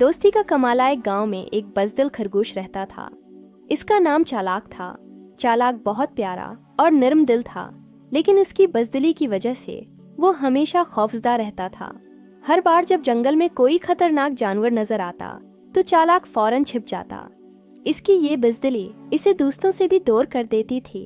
दोस्ती का कमाला एक गांव में एक बज़दिल खरगोश रहता था। इसका नाम चालाक था। चालाक बहुत प्यारा और नरम दिल था, लेकिन इसकी बज़दिली की वजह से वो हमेशा खौफजदा रहता था। हर बार जब जंगल में कोई खतरनाक जानवर नजर आता तो चालाक फौरन छिप जाता। इसकी ये बज़दिली इसे दोस्तों से भी दूर कर देती थी।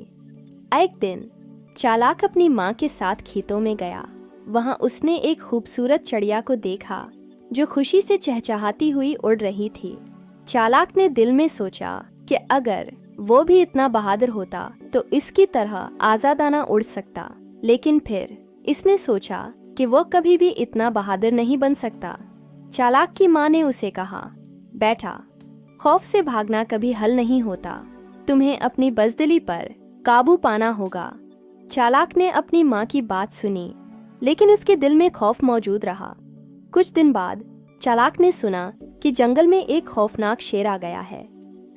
एक दिन चालाक अपनी माँ के साथ खेतों में गया। वहाँ उसने एक खूबसूरत चिड़िया को देखा जो खुशी से चहचहाती हुई उड़ रही थी। चालाक ने दिल में सोचा कि अगर वो भी इतना बहादुर होता तो इसकी तरह आज़ादाना उड़ सकता, लेकिन फिर इसने सोचा कि वो कभी भी इतना बहादुर नहीं बन सकता। चालाक की माँ ने उसे कहा, बेटा, खौफ से भागना कभी हल नहीं होता, तुम्हें अपनी बज़दिली पर काबू पाना होगा। चालाक ने अपनी माँ की बात सुनी, लेकिन उसके दिल में खौफ मौजूद रहा। कुछ दिन बाद चालाक ने सुना कि जंगल में एक खौफनाक शेर आ गया है।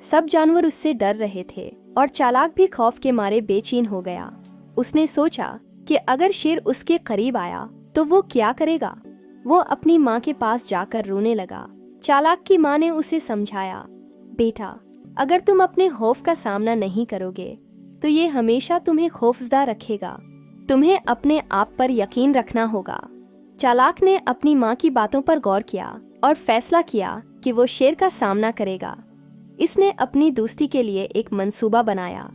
सब जानवर उससे डर रहे थे और चालाक भी खौफ के मारे बेचैन हो गया। उसने सोचा कि अगर शेर उसके करीब आया तो वो क्या करेगा। वो अपनी माँ के पास जाकर रोने लगा। चालाक की माँ ने उसे समझाया, बेटा, अगर तुम अपने खौफ का सामना नहीं करोगे तो ये हमेशा तुम्हें खौफजदा रखेगा। तुम्हें अपने आप पर यकीन रखना होगा। चालाक ने अपनी माँ की बातों पर गौर किया और फैसला किया कि वो शेर का सामना करेगा। इसने अपनी दोस्ती के लिए एक मंसूबा बनाया।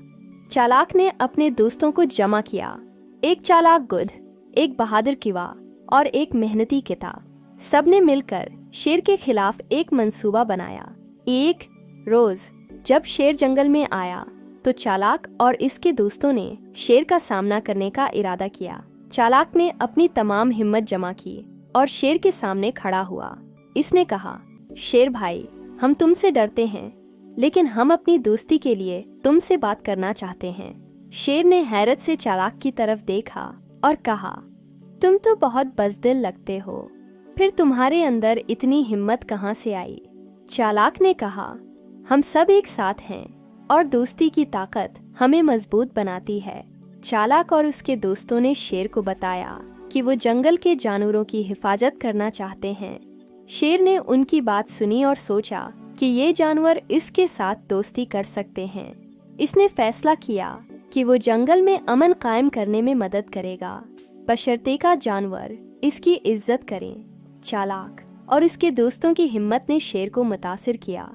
चालाक ने अपने दोस्तों को जमा किया, एक चालाक गुध, एक बहादुर किवा और एक मेहनती किता। सबने मिलकर शेर के खिलाफ एक मंसूबा बनाया। एक रोज जब शेर जंगल में आया तो चालाक और इसके दोस्तों ने शेर का सामना करने का इरादा किया। चालाक ने अपनी तमाम हिम्मत जमा की और शेर के सामने खड़ा हुआ। इसने कहा, शेर भाई, हम तुमसे डरते हैं, लेकिन हम अपनी दोस्ती के लिए तुमसे बात करना चाहते हैं। शेर ने हैरत से चालाक की तरफ देखा और कहा, तुम तो बहुत बज़दिल लगते हो, फिर तुम्हारे अंदर इतनी हिम्मत कहाँ से आई। चालाक ने कहा, हम सब एक साथ हैं और दोस्ती की ताकत हमें मजबूत बनाती है। चालाक और उसके दोस्तों ने शेर को बताया कि वो जंगल के जानवरों की हिफाजत करना चाहते हैं। शेर ने उनकी बात सुनी और सोचा कि ये जानवर इसके साथ दोस्ती कर सकते हैं। इसने फैसला किया कि वो जंगल में अमन कायम करने में मदद करेगा, बशर्ते का जानवर इसकी इज्जत करें। चालाक और इसके दोस्तों की हिम्मत ने शेर को मुतासिर किया।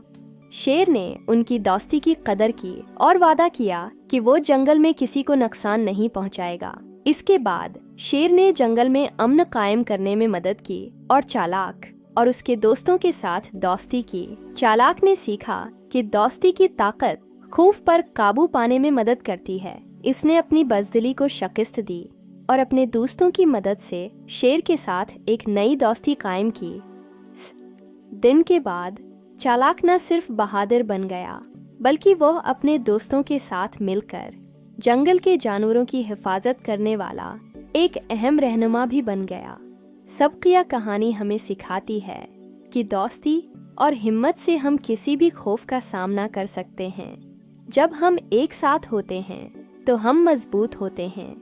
शेर ने उनकी दोस्ती की कदर की और वादा किया कि वो जंगल में किसी को नुकसान नहीं पहुंचाएगा। इसके बाद शेर ने जंगल में अमन कायम करने में मदद की और चालाक और उसके दोस्तों के साथ दोस्ती की। चालाक ने सीखा कि दोस्ती की ताकत खौफ पर काबू पाने में मदद करती है। इसने अपनी बज़दिली को शिकस्त दी और अपने दोस्तों की मदद से शेर के साथ एक नई दोस्ती कायम की। दिन के बाद चालाक न सिर्फ बहादुर बन गया, बल्कि वह अपने दोस्तों के साथ मिलकर जंगल के जानवरों की हिफाजत करने वाला एक अहम रहनुमा भी बन गया। सबकी कहानी हमें सिखाती है कि दोस्ती और हिम्मत से हम किसी भी खौफ का सामना कर सकते हैं। जब हम एक साथ होते हैं तो हम मजबूत होते हैं।